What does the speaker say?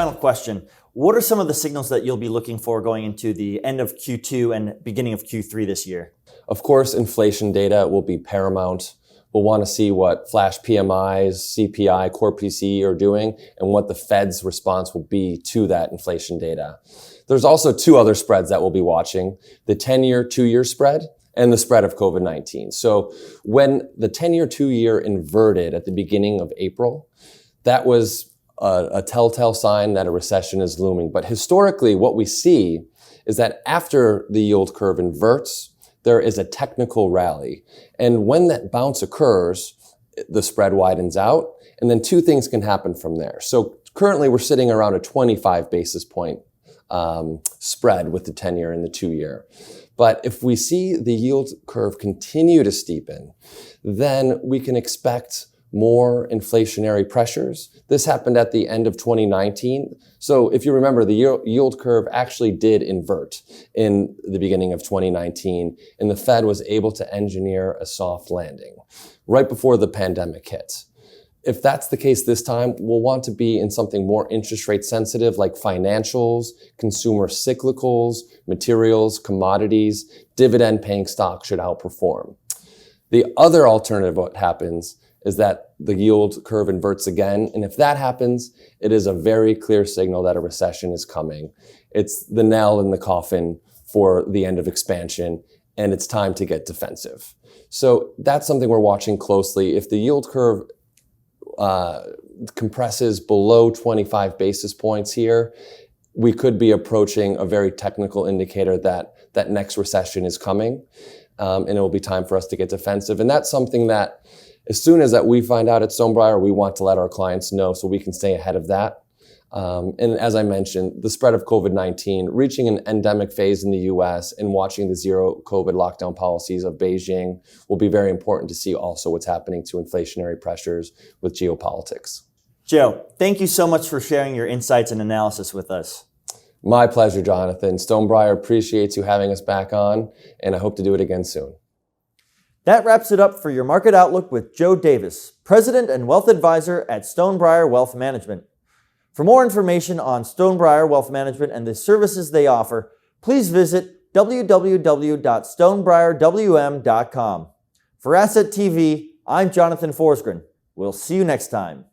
final question. What are some of the signals that you'll be looking for going into the end of Q2 and beginning of Q3 this year? Of course, inflation data will be paramount. We'll want to see what Flash PMIs, CPI, core PCE are doing, and what the Fed's response will be to that inflation data. There's also two other spreads that we'll be watching: the 10-year, 2-year spread, and the spread of COVID-19. So when the 10-year, 2-year inverted at the beginning of April, that was a telltale sign that a recession is looming. But historically, what we see is that after the yield curve inverts, there is a technical rally. And when that bounce occurs, the spread widens out, and then two things can happen from there. So currently we're sitting around a 25 basis point spread with the 10-year and the 2-year. But if we see the yield curve continue to steepen, then we can expect more inflationary pressures. This happened at the end of 2019. So if you remember, the yield curve actually did invert in the beginning of 2019, and the Fed was able to engineer a soft landing right before the pandemic hit. If that's the case this time, we'll want to be in something more interest rate sensitive like financials, consumer cyclicals, materials, commodities. Dividend-paying stocks should outperform. The other alternative, what happens is that the yield curve inverts again. And if that happens, it is a very clear signal that a recession is coming. It's the nail in the coffin for the end of expansion, and it's time to get defensive. So that's something we're watching closely. If the yield curve compresses below 25 basis points here, we could be approaching a very technical indicator that that next recession is coming, and it will be time for us to get defensive. And that's something that as soon as that we find out at Stonebriar, we want to let our clients know so we can stay ahead of that. And as I mentioned, the spread of COVID-19 reaching an endemic phase in the US and watching the zero COVID lockdown policies of Beijing will be very important to see also what's happening to inflationary pressures with geopolitics. Joe, thank you so much for sharing your insights and analysis with us. My pleasure, Jonathan. Stonebriar appreciates you having us back on, and I hope to do it again soon. That wraps it up for your market outlook with Joe Davis, President and Wealth Advisor at Stonebriar Wealth Management. For more information on Stonebriar Wealth Management and the services they offer, please visit www.stonebriarwm.com. For Asset TV, I'm Jonathan Forsgren. We'll see you next time.